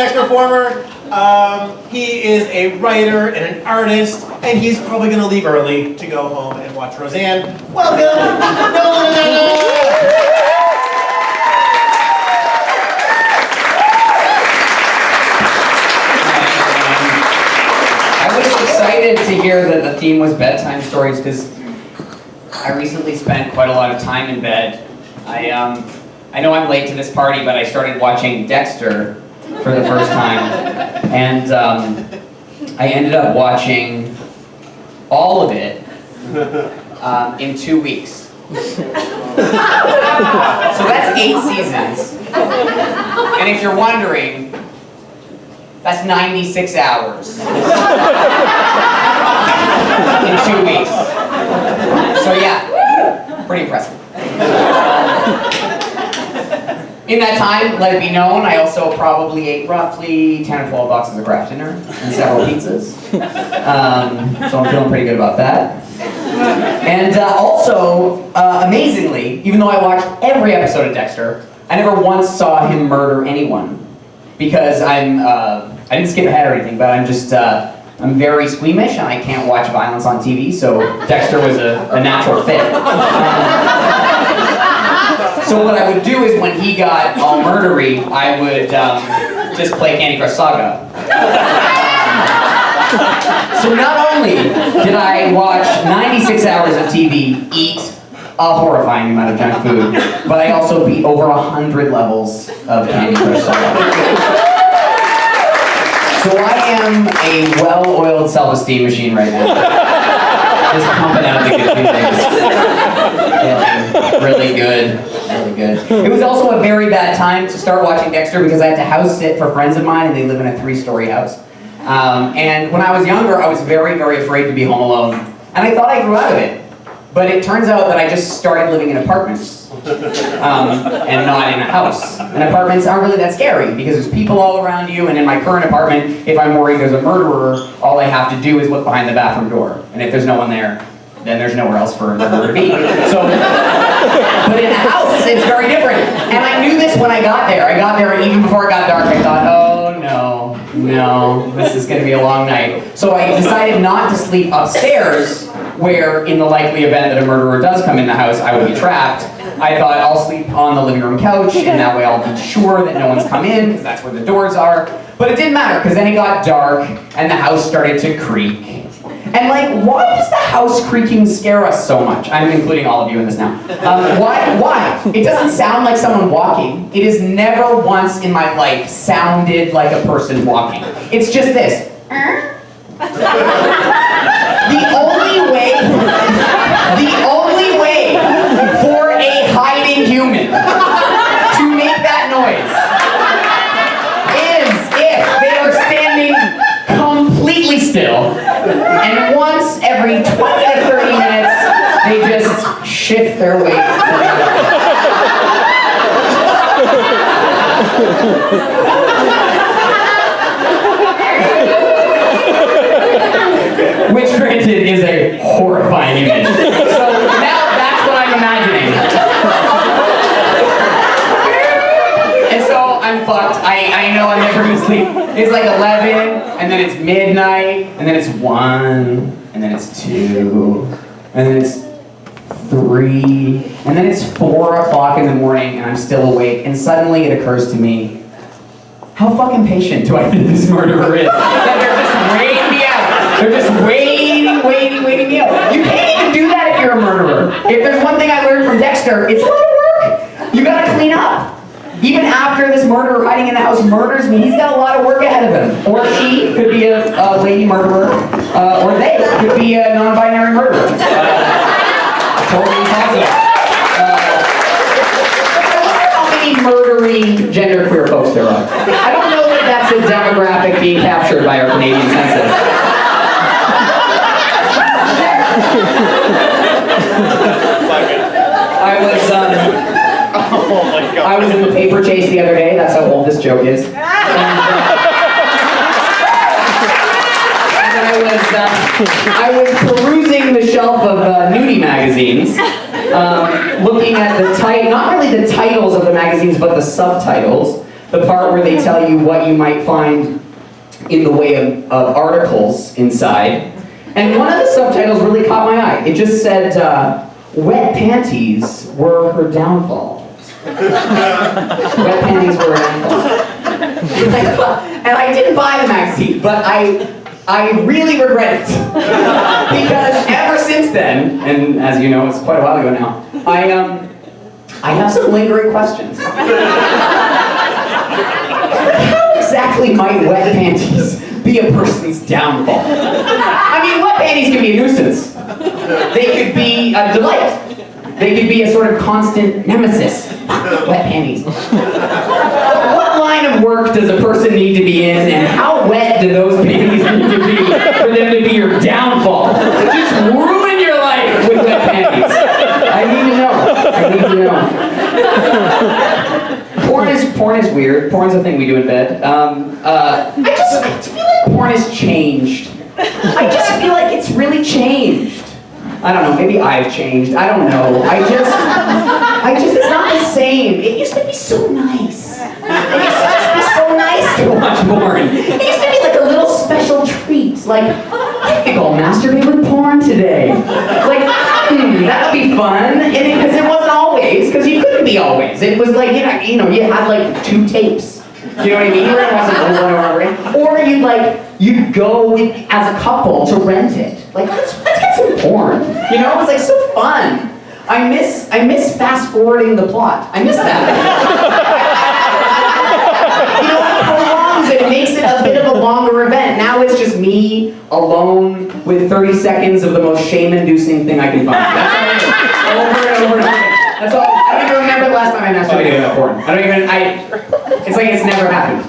next performer. He is a writer and an artist, and he's probably going to leave early to go home and watch Roseanne. Welcome, Nolan Standup! I was excited to hear that the theme was bedtime stories because I recently spent quite a lot of time in bed. I know I'm late to this party, but I started watching Dexter for the first time, and I ended up watching all of it in 2 weeks. So that's 8 seasons, and if you're wondering, that's 96 hours in 2 weeks. So yeah, pretty impressive. In that time, let it be known, I also probably ate roughly 10 or 12 boxes of Kraft dinner and several pizzas. So I'm feeling pretty good about that. And also, amazingly, even though I watched every episode of Dexter, I never once saw him murder anyone. Because I didn't skip ahead or anything, but I'm very squeamish and I can't watch violence on TV, so Dexter was a natural fit. So what I would do is when he got all murdery, I would just play Candy Crush Saga. So not only did I watch 96 hours of TV, eat a horrifying amount of junk food, but I also beat over 100 levels of Candy Crush Saga. So I am a well-oiled self-esteem machine right now. Just pumping out the good things. Really good. Really good. It was also a very bad time to start watching Dexter because I had to house sit for friends of mine and they live in a 3-story house. And when I was younger, I was very, very afraid to be home alone. And I thought I grew out of it. But it turns out that I just started living in apartments. And not in a house. And apartments aren't really that scary because there's people all around you, and in my current apartment, if I'm worried there's a murderer, all I have to do is look behind the bathroom door. And if there's no one there, then there's nowhere else for a murderer to be. So, but in a house, it's very different. And I knew this when I got there. I got there, and even before it got dark, I thought, oh no, this is going to be a long night. So I decided not to sleep upstairs, where in the likely event that a murderer does come in the house, I would be trapped. I thought I'll sleep on the living room couch, and that way I'll be sure that no one's come in, because that's where the doors are. But it didn't matter, because then it got dark, and the house started to creak. And like, why does the house creaking scare us so much? I'm including all of you in this now. Why? It doesn't sound like someone walking. It has never once in my life sounded like a person walking. It's just this. The only way for a hiding human to make that noise is if they are standing completely still, and once every 20 to 30 minutes, they just shift their weight. Which, granted, is a horrifying image. So now that's what I'm imagining. And so I'm fucked. I know I'm never gonna sleep. It's like 11, and then it's midnight, and then it's 1, and then it's 2, and then it's 3, and then it's 4 o'clock in the morning, and I'm still awake, and suddenly it occurs to me, how fucking patient do I think this murderer is? That they're just waiting me out. They're just waiting me out. You can't even do that if you're a murderer. If there's one thing I learned from Dexter, it's a lot of work. You gotta clean up. Even after this murderer hiding in the house murders me, he's got a lot of work ahead of him. Or she could be a lady murderer, or they could be a non-binary murderer. Totally possible. How many murdery genderqueer folks there are? I don't know that that's a demographic being captured by our Canadian census. I was in the paper chase the other day. That's how old this joke is. And I was perusing the shelf of nudie magazines, looking at not really the titles of the magazines, but the subtitles. the part where they tell you what you might find in the way of articles inside. And one of the subtitles really caught my eye. It just said, wet panties were her downfall. Wet panties were her downfall. And I didn't buy the magazine, but I really regret it. Because ever since then, and as you know, it's quite a while ago now, I have some lingering questions. How exactly might wet panties be a person's downfall? I mean, wet panties can be a nuisance. They could be a delight. They could be a sort of constant nemesis. Wet panties. What line of work does a person need to be in, and how wet do those panties need to be for them to be your downfall? Just ruin your life with wet panties. I need to know. Porn is weird. Porn's a thing we do in bed. I just feel like porn has changed. I just feel like it's really changed. I don't know, maybe I've changed. I don't know. It's not the same. It used to be so nice. It used to just be so nice to watch porn. It used to be like a little special treat. Like, I think I'll masturbate with porn today. Like, that'll be fun. Because it wasn't always, because you couldn't be always. It was like, you know, you had like 2 tapes. You know what I mean? You wasn't over and over. Or you'd go as a couple to rent it. Like, let's get some porn. You know, it's like so fun. I miss fast forwarding the plot. I miss that. You know, it prolongs it. It makes it a bit of a longer event. Now it's just me alone with 30 seconds of the most shame-inducing thing I can find. That's all I do. Over and over and over. That's all. I don't even remember the last time I masturbated with porn. It's like it's never happened.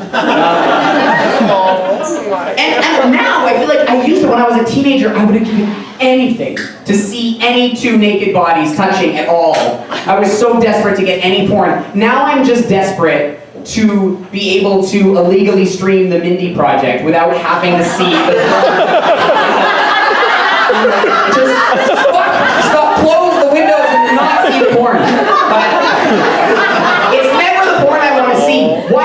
And now I feel like I used to, when I was a teenager, I would have given anything to see any 2 naked bodies touching at all. I was so desperate to get any porn. Now I'm just desperate to be able to illegally stream the Mindy Project without having to see the porn. Stop, close the windows and not see the porn. It's never the porn I want to see. Why?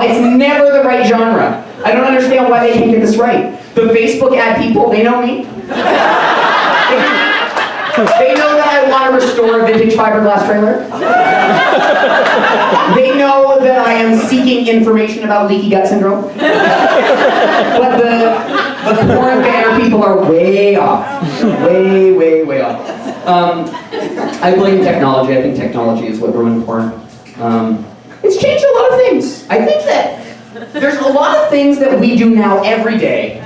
It's never the right genre. I don't understand why they can't get this right. The Facebook ad people, they know me. They know that I want to restore a vintage fiberglass trailer. They know that I am seeking information about leaky gut syndrome. But the porn banner people are way off. Way off. I blame technology. I think technology is what ruined porn. It's changed a lot of things. I think that there's a lot of things that we do now every day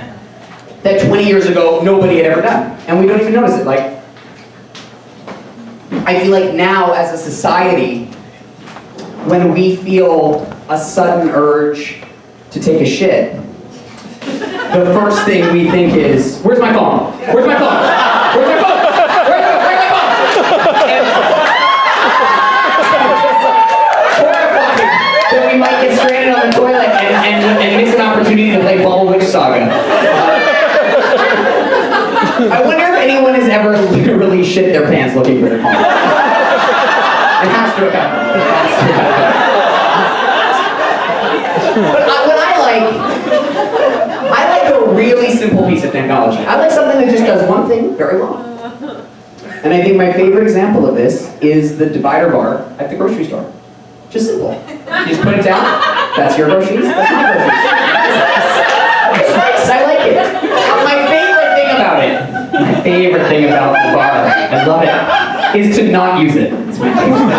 that 20 years ago nobody had ever done, and we don't even notice it. Like, I feel like now as a society, when we feel a sudden urge to take a shit, the first thing we think is, where's my phone? Where's my phone? Where's my phone? Where's my phone? Horrifying that we might get stranded on the toilet and miss an opportunity to play Bubble Witch Saga. I wonder if anyone has ever literally shit their pants looking for their phone. It has to have happened. But what I like a really simple piece of technology. I like something that just does one thing very well. And I think my favorite example of this is the divider bar at the grocery store. Just simple. You just put it down. That's your groceries. That's my groceries. It's nice. I like it. My favorite thing about the bar, I love it, is to not use it. It's my favorite thing.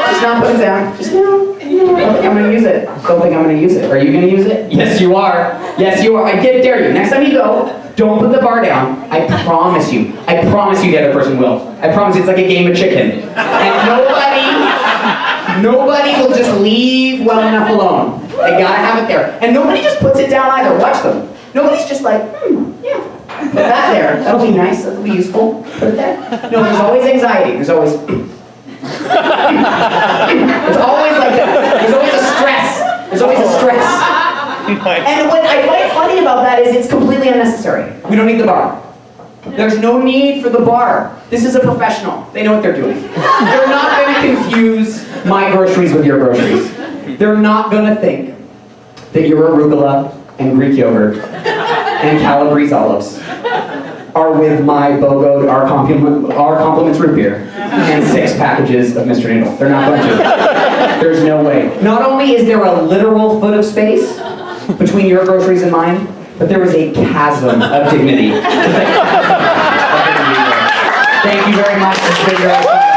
Just not put it down. Just no. Don't think I'm gonna use it. Don't think I'm gonna use it. Are you gonna use it? Yes, you are. Yes, you are. I dare you. Next time you go, don't put the bar down. I promise you. I promise you the other person will. I promise you, it's like a game of chicken. And nobody will just leave well enough alone. They gotta have it there. And nobody just puts it down either. Watch them. Nobody's just like, yeah. Put that there. That'll be nice. That'll be useful. Put it there. No, there's always anxiety. There's always... It's always like that. There's always a stress. There's always a stress. And what I find funny about that is it's completely unnecessary. We don't need the bar. There's no need for the bar. This is a professional. They know what they're doing. They're not going to confuse my groceries with your groceries. They're not gonna think that your arugula and Greek yogurt and Calabrese olives are with my BOGO, our compliments root beer, and 6 packages of Mr. Noodle. They're not going to. There's no way. Not only is there a literal foot of space between your groceries and mine, but there is a chasm of dignity. Thank you very much. This has been very fun.